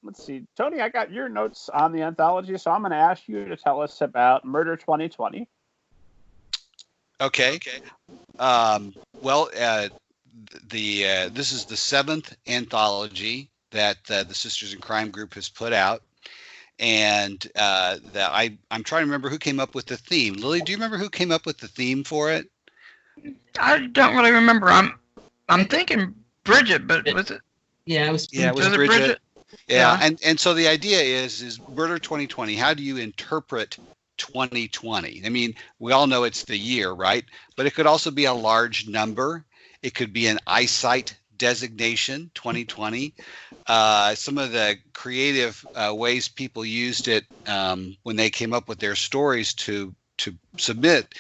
let's see, Tony, I got your notes on the anthology, so I'm going to ask you to tell us about Murder 2020. Okay. Well, this is the 7th anthology that the Sisters in Crime group has put out, and I'm trying to remember who came up with the theme. Lillie, do you remember who came up with the theme for it? I don't really remember. I'm thinking Bridget, but was it? Yeah, it was. Yeah, it was Bridget. Yeah, and so the idea is Murder 2020. How do you interpret 2020? I mean, we all know it's the year, right? But it could also be a large number. It could be an eyesight designation, 2020. Some of the creative ways people used it when they came up with their stories to submit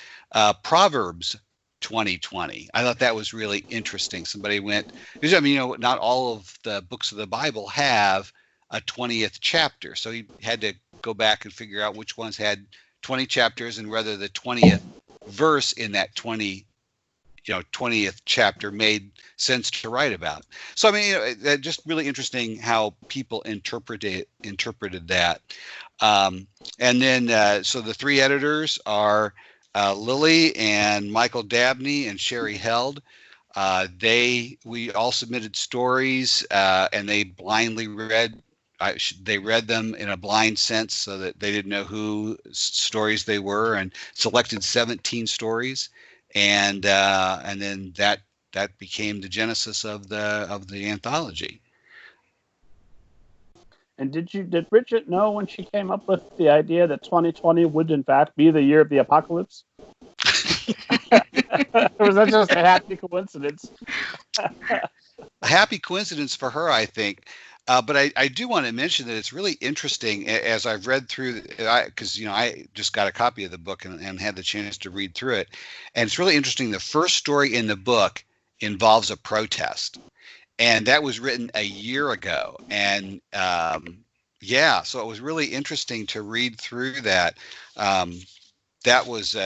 Proverbs 2020. I thought that was really interesting. Somebody went, I mean, not all of the books of the Bible have a 20th chapter. So he had to go back and figure out which ones had 20 chapters and whether the 20th verse in that 20th chapter made sense to write about. So, I mean, just really interesting how people interpreted that. And then, so the 3 editors are Lillie and Michael Dabney and Sherry Held. We all submitted stories, and they blindly read. They read them in a blind sense, so that they didn't know who stories they were, and selected 17 stories, and then that became the genesis of the anthology. And did Bridget know when she came up with the idea that 2020 would in fact be the year of the apocalypse? Or was that just a happy coincidence? A happy coincidence for her, I think. But I do want to mention that it's really interesting as I've read through, because I just got a copy of the book and had the chance to read through it, and it's really interesting. The first story in the book involves a protest, and that was written a year ago, and so it was really interesting to read through that. That was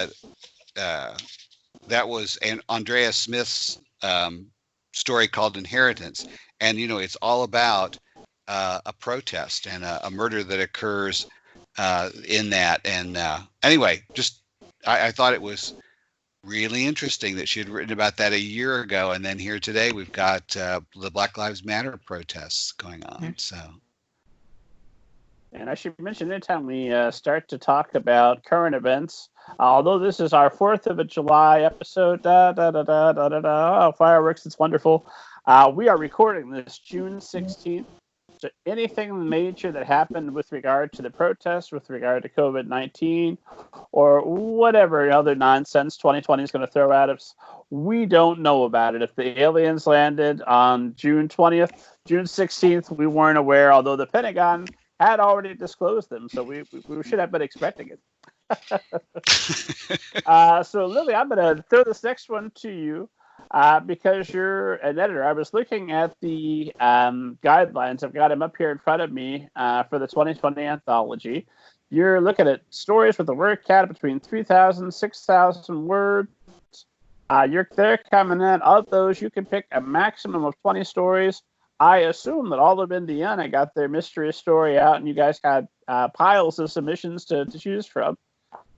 Andrea Smith's story called Inheritance, and it's all about a protest and a murder that occurs in that. And anyway, just I thought it was really interesting that she had written about that a year ago, and then here today we've got the Black Lives Matter protests going on. Mm-hmm. So, and I should mention, anytime we start to talk about current events, although this is our 4th of July episode, fireworks, it's wonderful. We are recording this June 16th. So anything major that happened with regard to the protests, with regard to COVID-19, or whatever other nonsense 2020 is going to throw at us, we don't know about it. If the aliens landed on June 20th, June 16th, we weren't aware, although the Pentagon had already disclosed them, so we should have been expecting it. So, Lillie, I'm going to throw this next one to you. Because you're an editor, I was looking at the guidelines. I've got them up here in front of me for the 2020 anthology. You're looking at stories with a word count between 3,000 and 6,000 words. They're coming in. Of those, you can pick a maximum of 20 stories. I assume that all of Indiana got their mystery story out, and you guys had piles of submissions to choose from.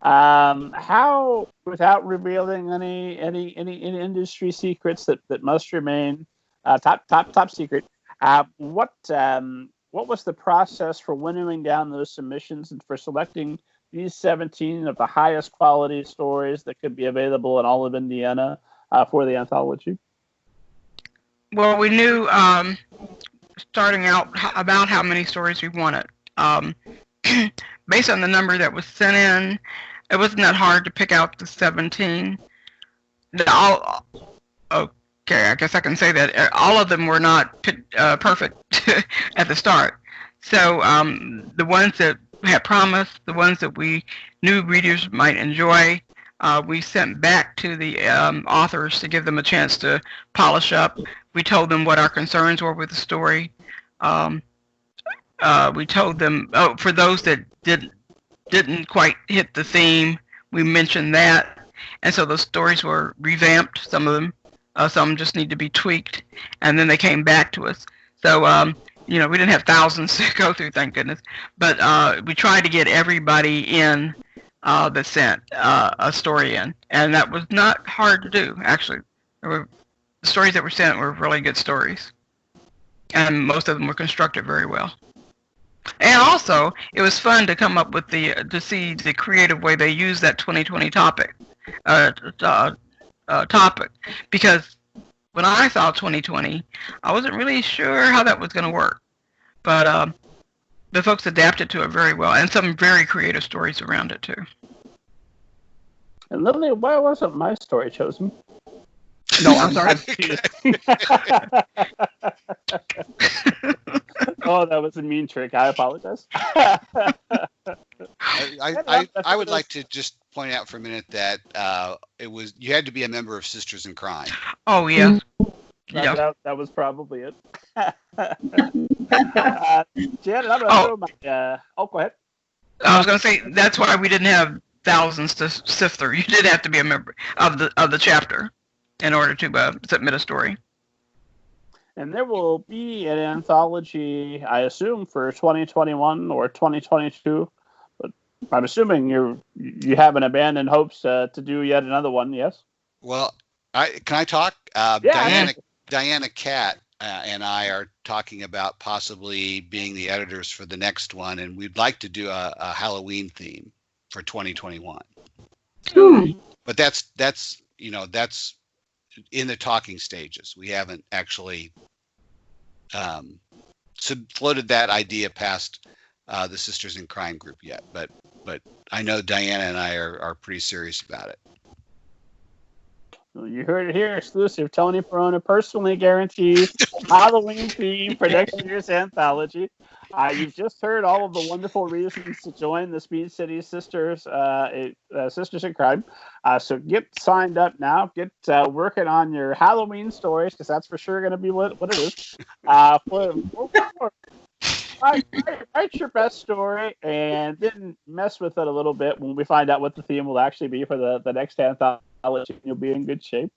How, without revealing any industry secrets that must remain top secret, what was the process for winnowing down those submissions and for selecting these 17 of the highest quality stories that could be available in all of Indiana for the anthology? Well, we knew starting out about how many stories we wanted. Based on the number that was sent in, it wasn't that hard to pick out the 17. Okay, I guess I can say that all of them were not perfect at the start. So the ones that had promise, the ones that we knew readers might enjoy, we sent back to the authors to give them a chance to polish up. We told them what our concerns were with the story. We told them, for those that didn't quite hit the theme, we mentioned that, and so those stories were revamped. Some of them, some just need to be tweaked, and then they came back to us. So we didn't have thousands to go through, thank goodness. But we tried to get everybody in that sent a story in, and that was not hard to do. Actually, the stories that were sent were really good stories, and most of them were constructed very well. And also, it was fun to come up with to see the creative way they used that 2020 topic, because when I saw 2020, I wasn't really sure how that was going to work, but the folks adapted to it very well, and some very creative stories around it too. And Lillie, why wasn't my story chosen? No, I'm sorry. Oh, that was a mean trick. I apologize. I would like to just point out for a minute that you had to be a member of Sisters in Crime. Oh yeah. That was probably it. Janet, I'm gonna throw my. Go ahead. I was gonna say that's why we didn't have thousands to sift through. You did have to be a member of the chapter in order to submit a story. And there will be an anthology, I assume, for 2021 or 2022. But I'm assuming you haven't abandoned hopes to do yet another one. Yes. Well, can I talk? Diana Catt and I are talking about possibly being the editors for the next one, and we'd like to do a Halloween theme for 2021. But that's in the talking stages. We haven't actually floated that idea past the Sisters in Crime group yet, but I know Diana and I are pretty serious about it. Well, you heard it here, exclusive. Tony Perona personally guarantees Halloween theme for next year's anthology. You've just heard all of the wonderful reasons to join the Speed City Sisters, Sisters in Crime. So get signed up now. Get working on your Halloween stories, because that's for sure going to be what it is. Write your best story and then mess with it a little bit when we find out what the theme will actually be for the next anthology. You'll be in good shape.